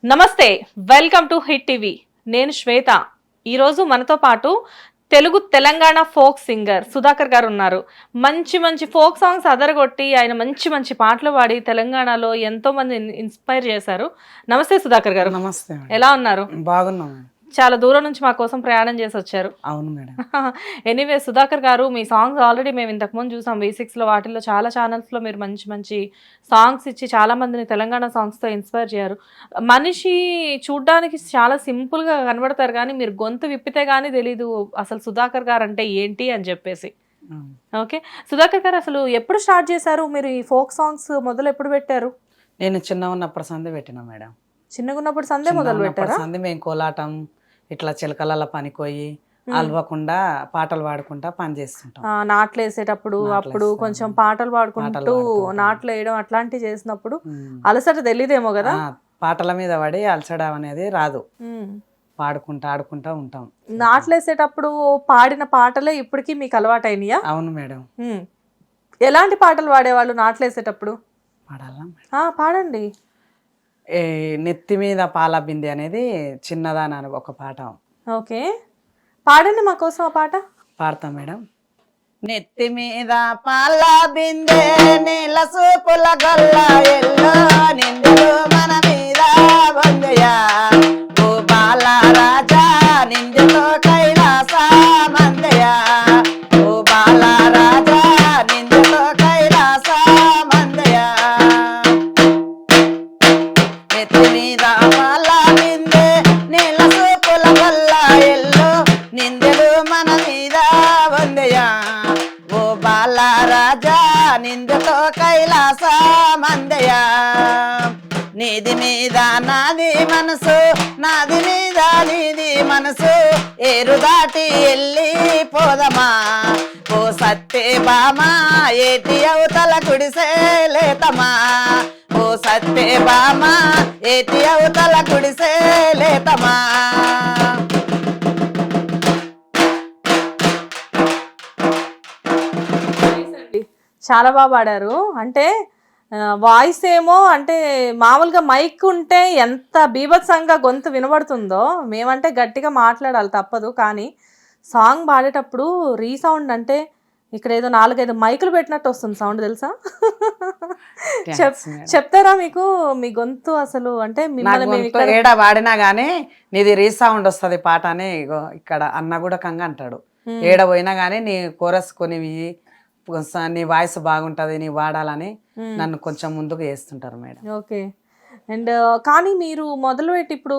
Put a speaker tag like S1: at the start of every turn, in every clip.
S1: నమస్తే, welcome to hit TV. నేను శ్వేత. ఈరోజు మనతో పాటు తెలంగాణ ఫోక్ సింగర్ సుధాకర్ గారు ఉన్నారు. మంచి మంచి ఫోక్ సాంగ్స్ అదరగొట్టి ఆయన మంచి మంచి పాటలు పాడి తెలంగాణలో ఎంతో మంది ఇన్స్పైర్ చేశారు. నమస్తే సుధాకర్ గారు.
S2: నమస్తే.
S1: ఎలా ఉన్నారు?
S2: బాగున్నాం.
S1: చాలా దూరం నుంచి మా కోసం ప్రయాణం చేసి వచ్చారు.
S2: అవును మేడం.
S1: ఎనీవే సుధాకర్ గారు, మీ సాంగ్స్ ఆల్రెడీ మేము ఇంతకుముందు చూసాం V6లో, వాటిల్లో చాలా ఛానల్స్లో మీరు మంచి మంచి సాంగ్స్ ఇచ్చి చాలా మందిని తెలంగాణ సాంగ్స్తో ఇన్స్పైర్ చేయారు. మనిషి చూడ్డానికి చాలా సింపుల్గా కనబడతారు, కానీ మీరు గొంతు విప్పితే కానీ తెలీదు అసలు సుధాకర్ గారు అంటే ఏంటి అని చెప్పేసి. ఓకే సుధాకర్ గారు, అసలు ఎప్పుడు స్టార్ట్ చేశారు మీరు ఈ ఫోక్ సాంగ్స్? మొదలు ఎప్పుడు పెట్టారు?
S2: నేను చిన్న ఉన్నప్పుడు సందే పెట్టినా మేడం.
S1: చిన్నగా ఉన్నప్పుడు సందే మొదలు పెట్టారా?
S2: సందే మేము కోలాటం ఇట్లా చిలకల పనికోయి అలవకుండా పాటలు పాడుకుంటా పని చేస్తుంటాం.
S1: నాట్లు వేసేటప్పుడు అప్పుడు కొంచెం పాటలు పాడుకుంటూ నాట్లు వేయడం అట్లాంటివి చేసినప్పుడు అలసట తెలియదేమో కదా.
S2: పాటల మీద పడి అలసడం అనేది రాదు, పాడుకుంటా ఆడుకుంటా ఉంటాం.
S1: నాట్లు వేసేటప్పుడు పాడిన పాటలే ఇప్పటికీ మీకు అలవాటైనయా?
S2: అవును మేడం.
S1: ఎలాంటి పాటలు పాడేవాళ్ళు నాట్లు వేసేటప్పుడు?
S2: పాడాలా?
S1: పాడండి.
S2: నెత్తి మీద పాల బిందె అనేది చిన్నదాని ఒక పాట.
S1: ఓకే, పాడండి మా కోసం ఆ పాట.
S2: పాడతాం మేడం. నెత్తి మీద పాల బిందె నీల సూపుల గొల్ల ఎల్లో నిందులు మన మీద వందయా ఓ బాల రాజా నిందులో కైలాస మందయా ఓ బాల రాజా నిందులో కైలాస మందయా నెత్తి మీద పాల బిందె నీల సూపుల గొల్ల ఎల్లో నిందులు మన మీద వందయా ఓ బాల రాజా నిందుతో కైలాస మందయా నీది మీద నాది మనసు నాది మీద నీది మనసు ఏరు దాటి వెళ్ళి పోదమా ఓ సత్తే బామా ఏటి అవతల గుడిసే లేతమా ఓ సత్తే బామా ఏటి అవతల గుడిసే లేతమా.
S1: చాలా బాగా పాడారు. అంటే వాయిస్ ఏమో అంటే మామూలుగా మైక్ ఉంటే ఎంత బీభత్సంగా గొంతు వినబడుతుందో, మేమంటే గట్టిగా మాట్లాడాలి తప్పదు, కానీ సాంగ్ పాడేటప్పుడు రీసౌండ్ అంటే ఇక్కడ ఏదో 4-5 మైకులు పెట్టినట్టు వస్తుంది సౌండ్, తెలుసా? చెప్తారా మీకు మీ గొంతు అసలు? అంటే
S2: ఏడా వాడినా గానీ నీది రీసౌండ్ వస్తుంది పాట అని ఇక్కడ అన్న కూడా కంగా అంటాడు. ఏడ పోయినా గానీ నీ కోరస్ కొనివి నీ వాయిస్ బాగుంటది నీ వాడాలని నన్ను కొంచెం ముందుకు చేస్తుంటారు మేడం.
S1: ఓకే. అండ్ కానీ మీరు మొదలుపెట్టి ఇప్పుడు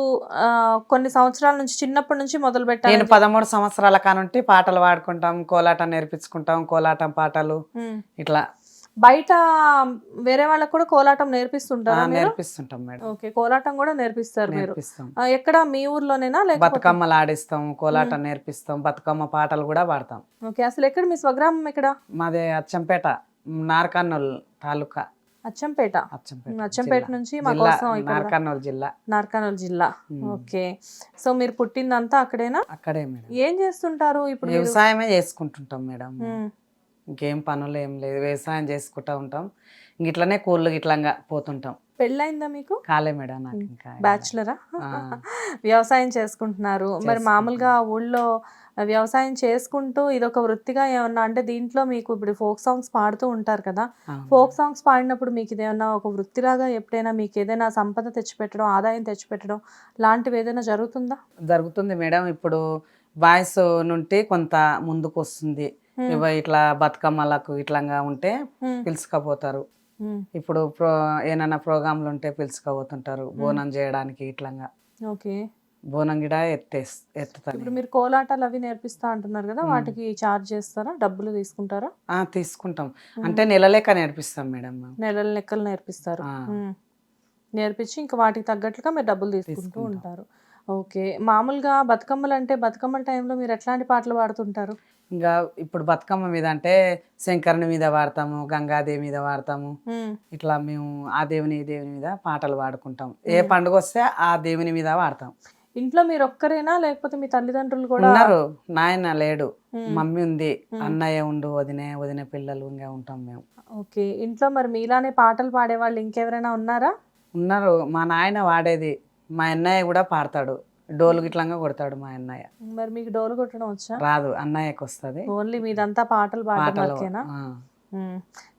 S1: కొన్ని సంవత్సరాల నుంచి, చిన్నప్పటి నుంచి మొదలు పెట్టారు?
S2: నేను 13 సంవత్సరాల కానుంటి పాటలు పాడుకుంటాం, కోలాటం నేర్పించుకుంటాం, కోలాటం పాటలు ఇట్లా.
S1: బయట వేరే వాళ్ళకు కూడా కోలాటం నేర్పిస్తుంటారా?
S2: నేర్పిస్తుంటాం మేడం.
S1: ఓకే, కోలాటం కూడా నేర్పిస్తారు మీరు? ఎక్కడ మీ ఊర్లోనేనా?
S2: బతుకమ్మలు ఆడిస్తాం, కోలాటం నేర్పిస్తాం, బతుకమ్మ పాటలు కూడా పాడతాం.
S1: ఓకే, అసలు ఎక్కడ మీ స్వగ్రామం? ఎక్కడ?
S2: మాది అచ్చంపేట, నార్కర్నూల్ తాలూకా.
S1: అచ్చంపేట నుంచి మా కోసం నార్కర్నూల్ జిల్లా. ఓకే, సో మీరు పుట్టిందంతా అక్కడేనా?
S2: అక్కడే మేడం.
S1: ఏం చేస్తుంటారు ఇప్పుడు?
S2: వ్యవసాయమే చేసుకుంటుంటాం మేడం. ఇంకేం పనులు ఏం లేదు, వ్యవసాయం చేసుకుంటా ఉంటాం. ఇట్లనే కూర్లు గిట్లంగా పోతుంటాం.
S1: పెళ్ళైందా మీకు?
S2: కాలే మేడం, నాకు ఇంకా
S1: బ్యాచులరా? వ్యవసాయం చేసుకుంటున్నారు. మరి మామూలుగా ఊళ్ళో వ్యవసాయం చేసుకుంటూ ఇదొక వృత్తిగా ఏమన్నా అంటే దీంట్లో మీకు ఇప్పుడు ఫోక్ సాంగ్స్ పాడుతూ ఉంటారు కదా, ఫోక్ సాంగ్స్ పాడినప్పుడు మీకు ఇదేమన్నా ఒక వృత్తిలాగా ఎప్పుడైనా మీకు ఏదైనా సంపద తెచ్చిపెట్టడం, ఆదాయం తెచ్చిపెట్టడం లాంటివి ఏదైనా జరుగుతుందా?
S2: జరుగుతుంది మేడం. ఇప్పుడు వాయిస్ నుండి కొంత ముందుకు వస్తుంది. ఇట్లా బతుకమ్మలకు ఇట్లంగా ఉంటే పిలుచుకపోతారు. ఇప్పుడు ఏమైనా ప్రోగ్రాంలు ఉంటే పిలుచుకపోతుంటారు బోనం చేయడానికి ఇట్లంగా.
S1: ఓకే,
S2: బోనం గిడ ఎత్తుతారు.
S1: ఇప్పుడు మీరు కోలాటాలు అవి నేర్పిస్తా అంటున్నారు కదా, వాటికి చార్జ్ చేస్తారా? డబ్బులు తీసుకుంటారా?
S2: తీసుకుంటాం. అంటే నెల లెక్క నేర్పిస్తాం మేడం.
S1: నెలల లెక్కలు నేర్పిస్తారు. నేర్పించి ఇంకా వాటికి తగ్గట్లుగా మీరు డబ్బులు తీసుకుంటూ ఉంటారు. ఓకే, మామూలుగా బతుకమ్మలు అంటే బతుకమ్మల టైంలో మీరు ఎట్లాంటి పాటలు పాడుతుంటారు?
S2: ఇంకా ఇప్పుడు బతుకమ్మ మీద అంటే శంకరుని మీద వాడతాము, గంగాదేవి మీద వాడతాము. ఇట్లా మేము ఆ దేవుని ఈ దేవుని మీద పాటలు పాడుకుంటాం. ఏ పండుగ వస్తే ఆ దేవుని మీద వాడతాం.
S1: ఇంట్లో మీరు ఒక్కరేనా లేకపోతే మీ తల్లిదండ్రులు కూడా
S2: ఉన్నారు? నాయన లేడు, మమ్మీ ఉంది, అన్నయ్య ఉండు, వదిన పిల్లలు ఇంకా ఉంటాం మేము.
S1: ఓకే, ఇంట్లో మరి మీలానే పాటలు పాడేవాళ్ళు ఇంకెవరైనా ఉన్నారా?
S2: ఉన్నారు. మా నాయన వాడేది మా అన్నయ్య కూడా పాడతాడు, డోలు గిట్లంగా కొడతాడు మా అన్నయ్య.
S1: మరి మీకు డోలు కొట్టడం వచ్చా?
S2: రాదు, అన్నయ్యకి వస్తుంది.
S1: ఓన్లీ మీదంతా పాటలు పాడటం
S2: పాటలు
S1: వరకేనా?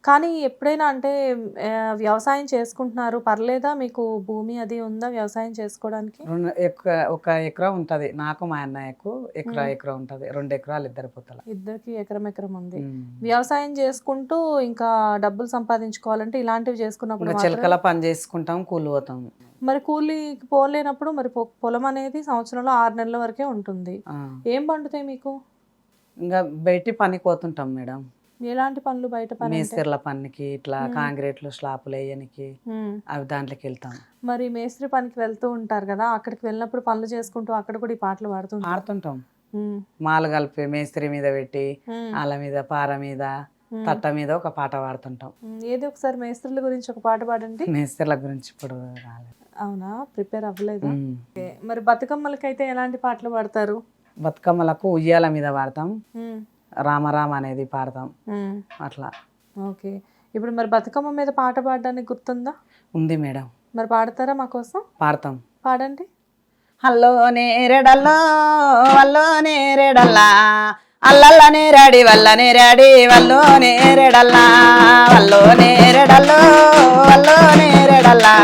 S1: కానీ ఎప్పుడైనా అంటే వ్యవసాయం చేసుకుంటున్నారు, పర్లేదా? మీకు భూమి అది ఉందా వ్యవసాయం చేసుకోవడానికి?
S2: ఒక ఎకరా ఉంటది నాకు, మా అన్నయ్యకు ఎకరా ఉంటది. 2 ఎకరాలు ఇద్దరు పుత్తల.
S1: ఇద్దరికి ఎకరం ఉంది. వ్యవసాయం చేసుకుంటూ ఇంకా డబ్బులు సంపాదించుకోవాలంటే ఇలాంటివి చేసుకున్నప్పుడు
S2: చిలకల పని చేసుకుంటాం, కూలి పోతాం.
S1: మరి కూలికి పోలేనప్పుడు మరి పొలం అనేది సంవత్సరంలో 6 నెలల వరకే ఉంటుంది. ఏం పండుతాయి మీకు?
S2: ఇంకా బయటి పనికి పోతుంటాం మేడం.
S1: ఎలాంటి పనులు? బయట పని
S2: మేస్త్రిల పనికి, ఇట్లా కాంక్రీట్లు స్లాపులు వేయనికి, అవి దాంట్లోకి వెళ్తాం.
S1: మరి మేస్త్రి పనికి వెళ్తూ ఉంటారు కదా, అక్కడికి వెళ్ళినప్పుడు పనులు చేసుకుంటూ అక్కడ కూడా ఈ పాటలు
S2: పాడుతుంటాం. మాలు కలిపి మేస్త్రి మీద పెట్టి, అల మీద, పార మీద, తట్ట మీద ఒక పాట పాడుతుంటాం.
S1: ఏదో ఒకసారి మేస్త్రుల గురించి ఒక పాట పాడండి.
S2: మేస్త్రిల గురించి ఇప్పుడు రాలేదు.
S1: అవునా, ప్రిపేర్ అవ్వలేదు. మరి బతుకమ్మలకైతే ఎలాంటి పాటలు పాడతారు?
S2: బతుకమ్మలకు ఉయ్యాల మీద పాడతాం, రామరామ అనేది పాడతాం అట్లా.
S1: ఓకే, ఇప్పుడు మరి బతుకమ్మ మీద పాట పాడడానికి గుర్తుందా?
S2: ఉంది మేడం.
S1: మరి పాడతారా మా కోసం?
S2: పాడతాం.
S1: పాడండి.
S2: హల్లో నేరెడల్లో వల్లో నేరెడల్లా, అల్లల్ల నేరాడి వల్ల నేరాడి వల్లో నేరెడల్లా, వల్లో నేరెడల్లో వల్లో నేరెడల్లా,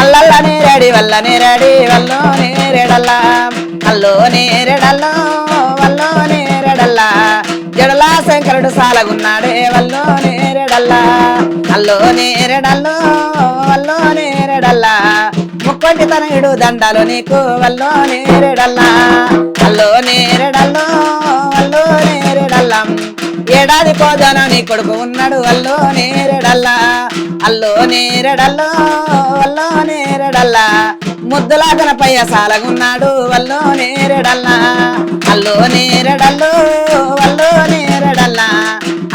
S2: అల్లల్ల నేరాడి వల్ల నేరాడి వల్లో నేరెడల్లా, అల్లో నేరెడల్లో వల్లో నేరెడల్లా, జడలా శంకరుడు సాలగున్నాడే వల్లో నేరెడల్లా, అల్లో నేరెడల్లో వల్లో నేరెడల్లా, ముక్కొంటి తనయుడు దండాలు నీకు వల్లో నేరెడల్లా, అల్లో నేరెడల్లో వల్లో నేరెడల్లా, ఏడాది పోజాన నీ కొడుకు ఉన్నాడు వల్లో నేరెడల్లా, అల్లో నేరెడల్లో వల్లో నేరెడల్లా, ముద్దులా గణపయ్య సాలగున్నాడు వల్లో నేరెడల్లా, అల్లో నేరెడల్లో వల్లో నేరెడల్లా,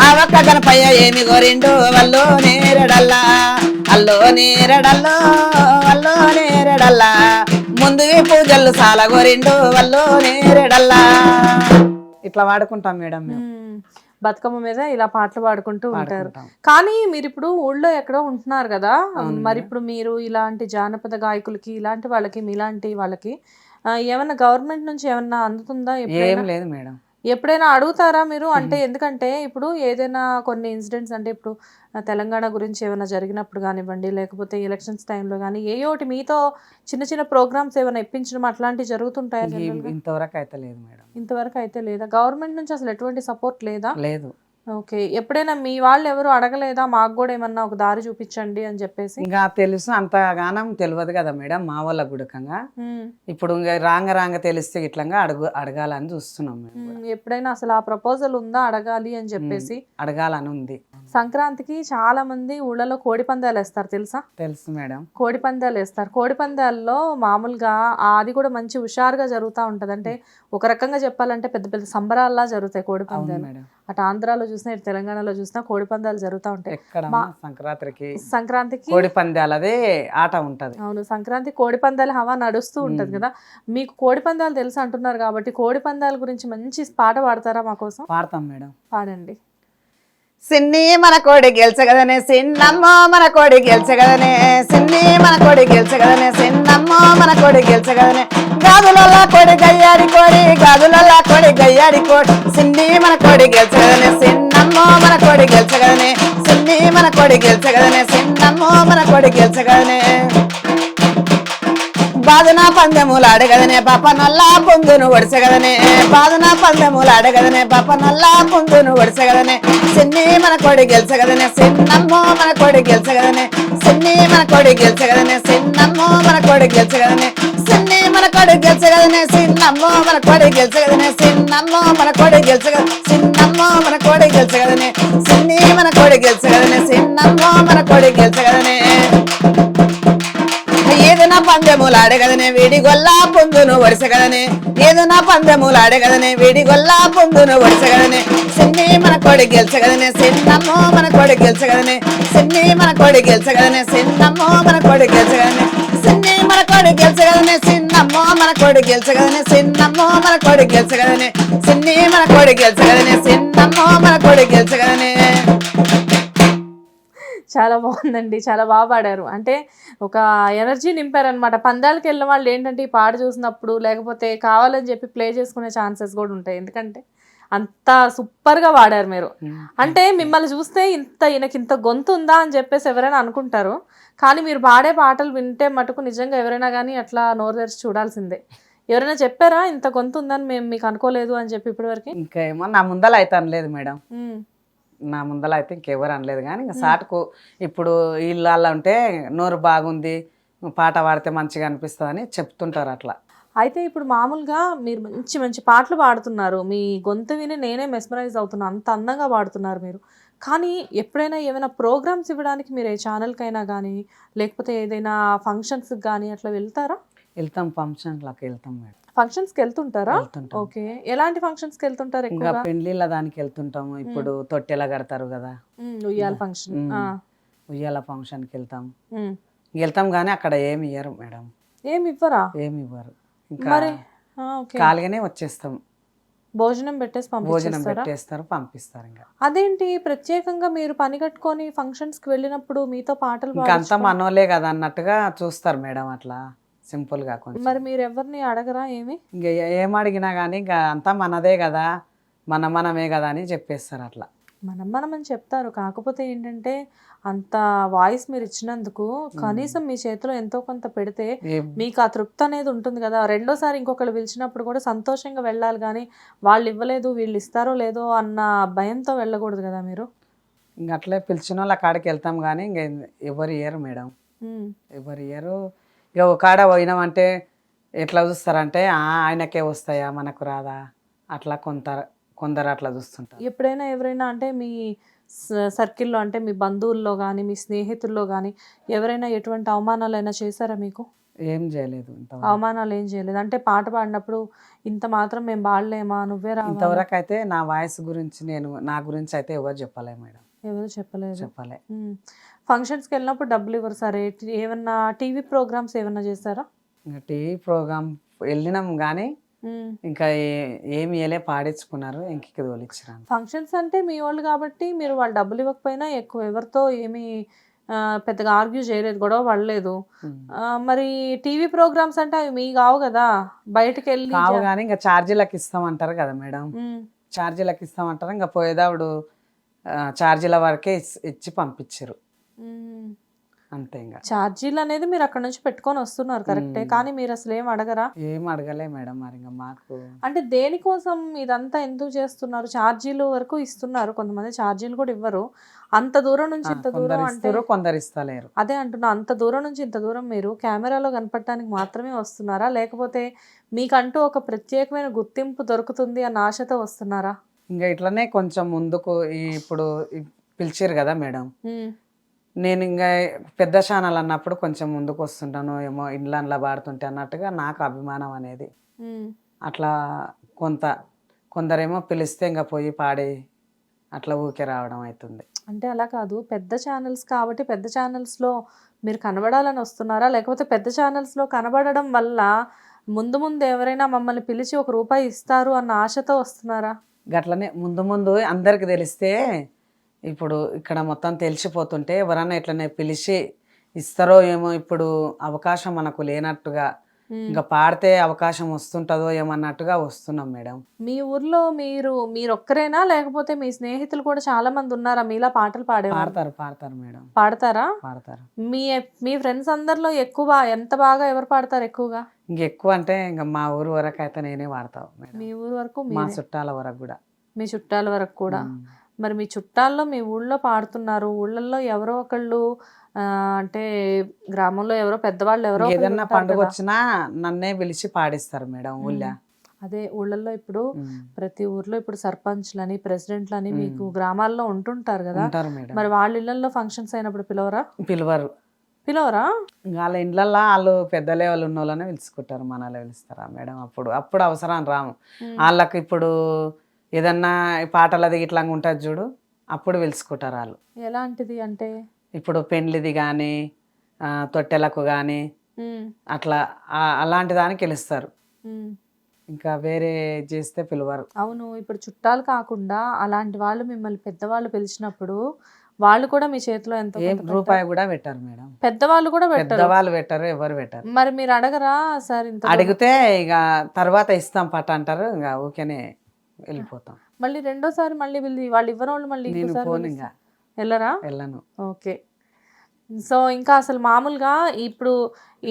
S2: ఆ ఒక్క గణపయ్య ఏమి గోరిండు వల్లో నేరెడల్లా, అల్లో నేరెడల్లో వల్లో నేరెడల్లా, ముందువి పూజలు సాలగోరిండు వల్లో నేరెడల్లా. ఇట్లా వాడుకుంటాం మేడం మేము.
S1: బతుకమ్మ మీద ఇలా పాటలు పాడుకుంటూ ఉంటారు. కానీ మీరు ఇప్పుడు ఊళ్ళో ఎక్కడో ఉంటున్నారు కదా, మరి ఇప్పుడు మీరు ఇలాంటి జానపద గాయకులకి, ఇలాంటి వాళ్ళకి, మీలాంటి వాళ్ళకి ఏమన్నా గవర్నమెంట్ నుంచి ఏమన్నా అందుతుందా?
S2: ఏం లేదు మేడం.
S1: ఎప్పుడైనా అడుగుతారా మీరు? అంటే ఎందుకంటే ఇప్పుడు ఏదైనా కొన్ని ఇన్సిడెంట్స్, అంటే ఇప్పుడు తెలంగాణ గురించి ఏమైనా జరిగినప్పుడు కానివ్వండి, లేకపోతే ఎలక్షన్స్ టైంలో కానీ ఏయోటి మీతో చిన్న చిన్న ప్రోగ్రామ్స్ ఏమైనా ఇప్పించడం అట్లాంటివి జరుగుతుంటాయా?
S2: ఇంతవరకు అయితే లేదు మేడం.
S1: ఇంతవరకు అయితే లేదా? గవర్నమెంట్ నుంచి అసలు ఎటువంటి సపోర్ట్ లేదా?
S2: లేదు.
S1: ఓకే, ఎప్పుడైనా మీ వాళ్ళు ఎవరు అడగలేదా మాకు కూడా ఏమన్నా ఒక దారి చూపించండి అని చెప్పేసి?
S2: ఇంకా తెలుసు, అంతగానం తెలియదు కదా మేడం మా వాళ్ళ గుడకంగా. ఇప్పుడు ఇంకా రాంగ తెలిస్తే ఇట్లంగా అడగాలని చూస్తున్నాం.
S1: ఎప్పుడైనా అసలు ఆ ప్రపోజల్ ఉందా అడగాలి అని చెప్పేసి?
S2: అడగాలని ఉంది.
S1: సంక్రాంతికి చాలా మంది ఊళ్ళలో కోడి పందాలు వేస్తారు, తెలుసా?
S2: తెలుసు మేడం.
S1: కోడి పందాలు వేస్తారు. కోడి పందాల్లో మామూలుగా అది కూడా మంచి హుషారుగా జరుగుతూ ఉంటది. అంటే ఒక రకంగా చెప్పాలంటే పెద్ద పెద్ద సంబరాల్లా జరుగుతాయి కోడి పందాలు. అటు ఆంధ్రాలో చూసినా, ఇటు తెలంగాణలో చూసినా కోడి పందాలు జరుగుతూ ఉంటాయి. సంక్రాంతికి
S2: కోడి పందాలు అదే ఆట ఉంటది.
S1: అవును, సంక్రాంతి కోడి పందాలు హవా నడుస్తూ ఉంటది కదా. మీకు కోడి పందాలు తెలుసు అంటున్నారు కాబట్టి కోడి పందాల గురించి మంచి పాట పాడతారా మా కోసం?
S2: పాడతాం మేడం.
S1: పాడండి.
S2: సిన్ని మన కోడి గెలిచగదనే, సిన్నమ్మో మన కోడి గెలిచగదనే, సిన్ని మన కోడి గెలిచగదనే, సిన్నమ్మో మన కోడి గెలిచగదనే, గాజులల్లా కోడి గయ్యాడి కోడి, గాజులల్లా కోడి గయ్యాడి కోడి, సిన్ని మన కోడి గెలిచగదనే, సిన్నమ్మో మన కోడి గెలిచగదనే, సిన్ని మన కోడి గెలిచగదనే, సిన్నమ్మో మన కోడి గెలిచగదనే, బాదునా పందెములు అడగదనే పాప నల్లా పుందును ఒడిసెగదనే, బాదునా పందెములు అడగదనే పాప నల్లా పుందును ఒడిసెగదనే, సిన్ని మన కోడి గెలిచగదనే, సిన్నమ్మో మన కోడి గెలిచగదనే, సిన్ని మన కోడి గెలిచగదనే, సిన్నమ్మో మన కోడి గెలిచగదనే, సిన్ని మన కోడి గెలిచగదనే, సిన్నమ్మో మన కోడి గెలిచగదనే, సిన్నమ్మో మన కోడి గెలిచగ, సిన్నమ్మో మన కోడి గెలిచగదనే, సిన్ని మన కోడి గెలిచగదనే, సిన్నమ్మో మన కోడి గెలిచగదనే, ఏదైనా పందెములు ఆడగదనే వీడి గొల్లా పొందును వరుసగదనే, ఏదైనా పందెములు ఆడగదనే వీడి గొల్లా పొందును వరుసగదనే, సిన్ని మన కోడి గెలిచగదనే, సిన్నమ్మో మన కోడి గెలిచగదనే, సిన్ని మన కోడి గెలిచగదనే, సిన్నమ్మో మన కోడి గెలిచగదనే, సిన్ని మన కోడి గెలిచగదనే, సిన్నమ్మో మన కోడి గెలిచగదనే, సిన్నమ్మో మన కోడి గెలిచగదనే, సిన్ని మన కోడి గెలిచగదనే, సిన్నమ్మో మన కోడి గెలిచగదనే.
S1: చాలా బాగుందండి, చాలా బాగా పాడారు. అంటే ఒక ఎనర్జీ నింపారనమాట. పందాలకు వెళ్ళిన వాళ్ళు ఏంటంటే ఈ పాట చూసినప్పుడు లేకపోతే కావాలని చెప్పి ప్లే చేసుకునే ఛాన్సెస్ కూడా ఉంటాయి. ఎందుకంటే అంత సూపర్గా పాడారు మీరు. అంటే మిమ్మల్ని చూస్తే ఈయనకి ఇంత గొంతు ఉందా అని చెప్పేసి ఎవరైనా అనుకుంటారు. కానీ మీరు పాడే పాటలు వింటే మటుకు నిజంగా ఎవరైనా కానీ అట్లా నోరు తెరిచి చూడాల్సిందే. ఎవరైనా చెప్పారా ఇంత గొంతు ఉందని మేము మీకు అనుకోలేదు అని చెప్పి ఇప్పటివరకు?
S2: ఇంకా ఏమో నా ముందల అయితే అనలేదు మేడం, నా ముందల అయితే ఇంకెవరు అనలేదు. కానీ ఇంకా సాటుకు ఇప్పుడు వీళ్ళ ఉంటే నోరు బాగుంది, పాట పాడితే మంచిగా అనిపిస్తుంది అని చెప్తుంటారు అట్లా.
S1: అయితే ఇప్పుడు మామూలుగా మీరు మంచి మంచి పాటలు పాడుతున్నారు, మీ గొంతు విని నేనే మెస్మరైజ్ అవుతున్నా, అంత అందంగా పాడుతున్నారు మీరు. కానీ ఎప్పుడైనా ఏమైనా ప్రోగ్రామ్స్ ఇవ్వడానికి మీరు ఏ ఛానల్కైనా కానీ లేకపోతే ఏదైనా ఫంక్షన్స్కి కానీ అట్లా వెళ్తారా?
S2: వెళ్తాం, ఫంక్షన్లకు వెళ్తాం మేడం.
S1: ఫంక్షన్స్కి వెళ్తుంటారా?
S2: వెళ్తుంటాం.
S1: ఓకే, ఎలాంటి ఫంక్షన్స్కి వెళ్తుంటారు
S2: ఇంకా
S1: ఎక్కువగా?
S2: పెళ్లిళ్ళ దానికి వెళ్తుంటాము. ఇప్పుడు తొట్టెలా కడతారు కదా,
S1: ఉయ్యాల ఫంక్షన్.
S2: ఉయ్యాల ఫంక్షన్కి వెళ్తాం కానీ అక్కడ ఏమి ఇయ్యరు మేడం,
S1: ఏమి ఇవ్వరా?
S2: ఏమి ఇవ్వరు. ఇంకా
S1: మరి ఓకే,
S2: ఖాళీగానే వచ్చేస్తాం.
S1: భోజనం పెట్టేసి
S2: భోజనం
S1: పంపిస్తారా?
S2: పెట్టేస్తారు, పంపిస్తారు. ఇంకా
S1: అదేంటి ప్రత్యేకంగా మీరు పని కట్టుకొని ఫంక్షన్స్కి వెళ్ళినప్పుడు మీతో పాటలు
S2: ఇంకా అంతా మనోలే కదా అన్నట్టుగా చూస్తారు మేడం, అట్లా సింపుల్ గా కొంచెం.
S1: మరి మీరు ఎవరిని అడగరా ఏమి?
S2: ఇంకా ఏం అడిగినా కానీ ఇంకా అంతా మనదే కదా, మనమే కదా అని చెప్పేస్తారు అట్లా.
S1: మనం అని చెప్తారు, కాకపోతే ఏంటంటే అంత వాయిస్ మీరు ఇచ్చినందుకు కనీసం మీ చేతిలో ఎంతో కొంత పెడితే మీకు ఆ తృప్తి అనేది ఉంటుంది కదా. రెండోసారి ఇంకొకళ్ళు పిలిచినప్పుడు కూడా సంతోషంగా వెళ్ళాలి, కానీ వాళ్ళు ఇవ్వలేదు వీళ్ళు ఇస్తారో లేదో అన్న భయంతో వెళ్ళకూడదు కదా మీరు.
S2: ఇంకా అట్లే పిలిచిన వాళ్ళ కాడికి వెళ్తాం కానీ ఇంకా ఎవరు ఇయ్యరు మేడం, ఎవరు ఇయ్యరు. ఇక ఒక కాడ పోయినామంటే ఎట్లా చూస్తారంటే ఆయనకే వస్తాయా మనకు రాదా అట్లా కొందరు అట్లా చూస్తుంటారు.
S1: ఎప్పుడైనా ఎవరైనా అంటే మీ సర్కిల్లో అంటే మీ బంధువుల్లో కానీ మీ స్నేహితుల్లో కానీ ఎవరైనా ఎటువంటి అవమానాలైనా చేశారా మీకు?
S2: ఏం చేయలేదు ఇంతవరకు.
S1: అవమానాలు ఏం చేయలేదు అంటే పాట పాడినప్పుడు ఇంత మాత్రం మేము పాడలేమా, నువ్వే రా?
S2: ఇంతవరకు అయితే నా వాయిస్ గురించి నా గురించి అయితే ఎవరు చెప్పలే మేడం,
S1: ఎవరు చెప్పలేదు.
S2: చెప్పలే.
S1: ఫంక్షన్స్కి వెళ్ళినప్పుడు డబ్బులు ఇవ్వరు సరే, ఏమన్నా టీవీ ప్రోగ్రామ్స్ ఏమన్నా చేస్తారా?
S2: ఇంకా టీవీ ప్రోగ్రామ్ వెళ్ళినాం కానీ ఇంకా ఏమి వేలే పాడించుకున్నారు, ఇంటికి తోలిచ్చినాను.
S1: ఫంక్షన్స్ అంటే మీ వాళ్ళు కాబట్టి మీరు వాళ్ళు డబ్బులు ఇవ్వకపోయినా ఎక్కువ ఎవరితో ఏమి పెద్దగా ఆర్గ్యూ చేయలేదు, గొడవ పడలేదు. మరి టీవీ ప్రోగ్రామ్స్ అంటే అవి మీ కావు కదా, బయటకు వెళ్ళి
S2: కావు కానీ ఇంకా ఛార్జీలకు ఇస్తామంటారు కదా మేడం, ఛార్జీలకు ఇస్తామంటారు. ఇంకా పోయేదావుడు ఛార్జీల వరకే ఇచ్చి పంపించారు అంతే. ఇంకా
S1: ఛార్జీలు అనేది మీరు అక్కడ నుంచి పెట్టుకొని వస్తున్నారు కరెక్టే, కానీ మీరు అసలు ఏం అడగరా?
S2: ఏం అడగలే మేడం. మరి ఇంకా మాకు
S1: అంటే దేనికోసం ఇదంతా ఎందుకు చేస్తున్నారు? ఛార్జీలు వరకు ఇస్తున్నారు, కొంతమంది ఛార్జీలు కూడా ఇవ్వరు. అంత దూరం నుంచి ఇంత దూరం అంటే
S2: కొందరు ఇస్తలేరు.
S1: అదే అంటున్నా, అంత దూరం నుంచి ఇంత దూరం మీరు కెమెరాలో కనపడటానికి మాత్రమే వస్తున్నారా, లేకపోతే మీకంటూ ఒక ప్రత్యేకమైన గుర్తింపు దొరుకుతుంది అన్న ఆశతో వస్తున్నారా?
S2: ఇంకా ఇట్లనే కొంచెం ముందుకు ఇప్పుడు పిలిచారు కదా మేడం, నేను ఇంకా పెద్ద ఛానల్ అన్నప్పుడు కొంచెం ముందుకు వస్తుంటాను ఏమో, ఇండ్లన్లా పాడుతుంటే అన్నట్టుగా నాకు అభిమానం అనేది. అట్లా కొందరేమో పిలిస్తే ఇంకా పోయి పాడి అట్లా ఊకే రావడం అవుతుంది.
S1: అంటే అలా కాదు, పెద్ద ఛానల్స్ కాబట్టి పెద్ద ఛానల్స్లో మీరు కనబడాలని వస్తున్నారా, లేకపోతే పెద్ద ఛానల్స్లో కనబడడం వల్ల ముందు ముందు ఎవరైనా మమ్మల్ని పిలిచి ₹1 ఇస్తారు అన్న ఆశతో వస్తున్నారా?
S2: గట్లనే ముందు అందరికి తెలిస్తే, ఇప్పుడు ఇక్కడ మొత్తం తెలిసిపోతుంటే ఎవరన్నా ఇట్లనే పిలిచి ఇస్తారో ఏమో, ఇప్పుడు అవకాశం మనకు లేనట్టుగా ఇంకా పాడితే అవకాశం వస్తుంటదో ఏమన్నట్టుగా వస్తున్నాం మేడం.
S1: మీ ఊర్లో మీరు ఒక్కరేనా, లేకపోతే మీ స్నేహితులు కూడా చాలా మంది ఉన్నారా మీలా పాటలు పాడేవారు?
S2: పాడతారు మేడం.
S1: పాడతారా?
S2: పాడతారు.
S1: మీ ఫ్రెండ్స్ అందరిలో ఎక్కువ ఎంత బాగా ఎవరు పాడతారు ఎక్కువగా?
S2: ఇంకెక్కువ అంటే ఇంకా మా ఊరు వరకు అయితే నేనే పాడతాను మేడం.
S1: మీ ఊరు వరకు?
S2: మా చుట్టాల వరకు కూడా.
S1: మీ చుట్టాల వరకు కూడా. మరి మీ చుట్టాల్లో మీ ఊళ్ళో పాడుతున్నారు, ఊళ్ళల్లో ఎవరో ఒకళ్ళు అంటే గ్రామంలో ఎవరో పెద్దవాళ్ళు ఎవరో
S2: ఏదన్నా పండుగ వచ్చినా నన్నే పిలిచి పాడిస్తారు మేడం ఊళ్ళో.
S1: అదే ఊళ్ళల్లో ఇప్పుడు ప్రతి ఊర్లో ఇప్పుడు సర్పంచ్లని ప్రెసిడెంట్లని మీకు గ్రామాల్లో ఉంటుంటారు కదా, మరి వాళ్ళ ఇళ్లలో ఫంక్షన్స్ అయినప్పుడు పిలవరా?
S2: వాళ్ళ ఇండ్లల్లో వాళ్ళు పెద్ద లెవెల్ ఉన్న వాళ్ళనే పిలుచుకుంటారు, మనలో పిలుస్తారా మేడం? అప్పుడు అవసరం రాము వాళ్ళకి. ఇప్పుడు ఏదన్నా పాటలది ఇట్లా ఉంటుంది చూడు, అప్పుడు పిలుచుకుంటారు వాళ్ళు.
S1: ఎలాంటిది అంటే
S2: ఇప్పుడు పెండ్లిది కానీ తొట్టెలకు కానీ అట్లా అలాంటి దానికి పిలుస్తారు, ఇంకా వేరే చేస్తే పిలవరు.
S1: అవును, ఇప్పుడు చుట్టాలు కాకుండా అలాంటి వాళ్ళు మిమ్మల్ని పెద్దవాళ్ళు పిలిచినప్పుడు వాళ్ళు కూడా మీ చేతిలో ఎంతో
S2: ఏం
S1: కొంత
S2: రూపాయి కూడా పెట్టారు మేడం.
S1: పెద్దవాళ్ళు కూడా పెట్టరు.
S2: పెద్దవాళ్ళు పెట్టారు, ఎవరు పెట్టారు.
S1: మరి మీరు అడగరా సార్ ఇంత
S2: అడిగితే ఇక తర్వాత ఇస్తాం పట్ట అంటారు, ఇంకా ఊరికేనే వెళ్ళిపోతాం.
S1: మళ్ళీ రెండోసారి మళ్ళీ వాళ్ళు ఇవ్వని వాళ్ళు మళ్ళీ
S2: నేను
S1: ఇంకోసారి
S2: ఫోన్
S1: పిలుస్తా-
S2: ఇంకా
S1: వెళ్ళరా?
S2: వెళ్ళను.
S1: ఓకే. సో ఇంకా అసలు మామూలుగా ఇప్పుడు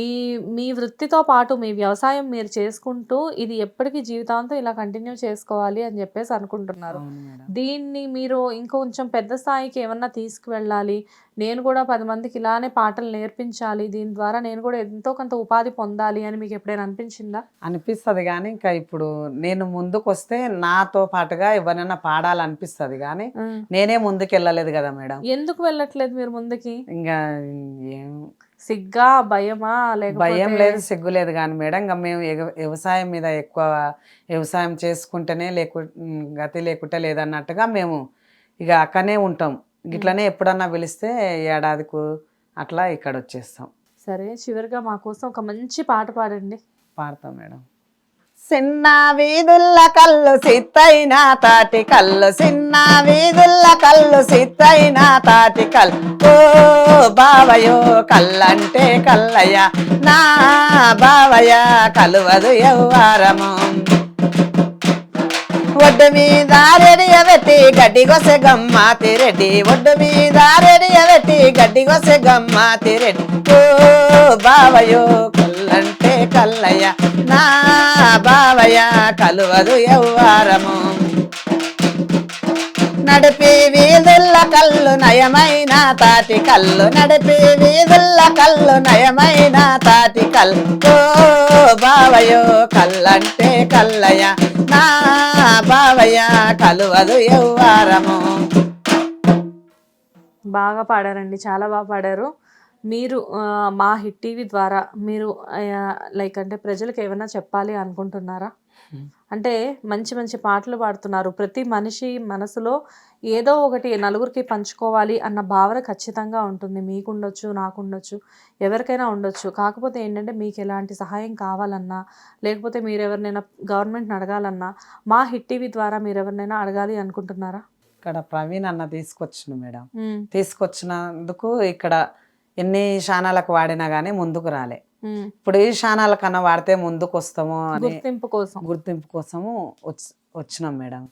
S1: ఈ మీ వృత్తితో పాటు మీ వ్యవసాయం మీరు చేసుకుంటూ ఇది ఎప్పటికీ జీవితాంతం ఇలా కంటిన్యూ చేసుకోవాలి అని చెప్పేసి అనుకుంటున్నారు.
S2: అవును మేడం.
S1: దీన్ని మీరు ఇంకొంచెం పెద్ద స్థాయికి ఏమన్నా తీసుకువెళ్ళాలి, నేను కూడా 10 మందికి ఇలానే పాటలు నేర్పించాలి, దీని ద్వారా నేను కూడా ఎంతో కొంత ఉపాధి పొందాలి అని మీకు ఎప్పుడైనా అనిపించిందా?
S2: అనిపిస్తుంది కానీ ఇంకా ఇప్పుడు నేను ముందుకు వస్తే నాతో పాటుగా ఎవరైనా పాడాలనిపిస్తుంది కానీ నేనే ముందుకు వెళ్ళలేదు కదా మేడం.
S1: ఎందుకు వెళ్ళట్లేదు మీరు ముందుకి?
S2: ఇంకా ఏం
S1: సిగ్గా, భయమా,
S2: భయం
S1: లేకపోతే
S2: లేదు, సిగ్గు లేదు కానీ మేడం. ఇంకా మేము వ్యవసాయం మీద ఎక్కువ వ్యవసాయం చేసుకుంటేనే గతి లేకుంటే లేదన్నట్టుగా మేము ఇక అక్కడనే ఉంటాం. ఇట్లనే ఎప్పుడన్నా పిలిస్తే ఏడాదికు అట్లా ఇక్కడ వచ్చేస్తాం.
S1: సరే, చివరిగా మా కోసం ఒక మంచి పాట పాడండి.
S2: పాడతాం మేడం. చిన్న వీధుల్ల కళ్ళు సిత్తైన తాటి కళ్ళు, చిన్న వీధుల్ల కళ్ళు సిత్తైన తాటి కళ్ళు, ఓ బావయో కళ్ళంటే కల్లయ్య, నా బావయ్య కలువదు ఎవ్వారము. ఒడ్డు మీద రెడియబెట్టి గడ్డి గొసె గమ్మాతి రెడ్డి, ఒడ్డు మీద రెడియబెట్టి గడ్డి గొసె గమ్మాతి రెడ్డి, ఓ బావయో కళ్ళంటే కల్లయ్య, నా బావయ్య కలువదు ఎవ్వారము. నడిపి వీధుల్ల కళ్ళు నయమైన తాటి కళ్ళు, నడిపి వీధుల్ల కళ్ళు నయమైన తాటి కళ్ళు, ఓ బావయో కళ్ళంటే కల్లయ్య, నా బావయ్య కలువదు ఎవ్వారము.
S1: బాగా పాడారండి, చాలా బాగా పాడారు. మీరు మా హిట్ టీవీ ద్వారా మీరు లైక్ అంటే ప్రజలకు ఏమైనా చెప్పాలి అనుకుంటున్నారా? అంటే మంచి మంచి పాటలు పాడుతున్నారు. ప్రతి మనిషి మనసులో ఏదో ఒకటి నలుగురికి పంచుకోవాలి అన్న భావన ఖచ్చితంగా ఉంటుంది. మీకుండొచ్చు, నాకుండొచ్చు, ఎవరికైనా ఉండొచ్చు. కాకపోతే ఏంటంటే మీకు ఎలాంటి సహాయం కావాలన్నా, లేకపోతే మీరు ఎవరినైనా గవర్నమెంట్ని అడగాలన్నా మా హిట్ టీవీ ద్వారా మీరు ఎవరినైనా అడగాలి అనుకుంటున్నారా?
S2: ఇక్కడ ప్రవీణ్ అన్న తీసుకొచ్చిన మేడం, తీసుకొచ్చినందుకు ఇక్కడ ఎన్ని ఛానళ్ళకు వాడినా కానీ ముందుకు రాలే. ఇప్పుడు ఈ ఛానల్ కన్నా వాడితే ముందుకు వస్తాము అని గుర్తింపు కోసము వచ్చినాం మేడం.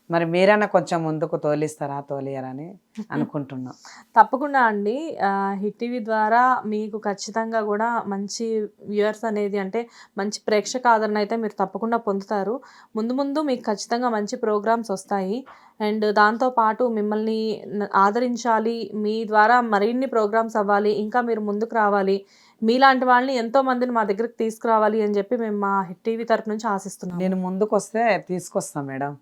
S2: మరి మీరైనా కొంచెం ముందుకు తోలియరని అనుకుంటున్నాం.
S1: తప్పకుండా అండి. హిట్ టీవీ ద్వారా మీకు ఖచ్చితంగా కూడా మంచి వ్యూవర్స్ అనేది, అంటే మంచి ప్రేక్షక ఆదరణ అయితే మీరు తప్పకుండా పొందుతారు. ముందు ముందు మీకు ఖచ్చితంగా మంచి ప్రోగ్రామ్స్ వస్తాయి. అండ్ దాంతోపాటు మిమ్మల్ని ఆదరించాలి, మీ ద్వారా మరిన్ని ప్రోగ్రామ్స్ అవ్వాలి, ఇంకా మీరు ముందుకు రావాలి, మీలాంటి వాళ్ళని ఎంతో మందిని మా దగ్గరికి తీసుకురావాలి అని చెప్పి మేము మా హిట్ టీవీ తరపు నుంచి ఆశిస్తున్నాం.
S2: నేను ముందుకు వస్తే తీసుకొస్తాం మేడం,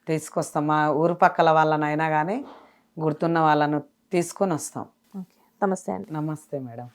S2: తీసుకొస్తాం. మా ఊరు పక్కల వాళ్ళనైనా కానీ గుర్తున్న వాళ్ళను తీసుకొని వస్తాం.
S1: ఓకే, నమస్తే అండి.
S2: నమస్తే మేడం.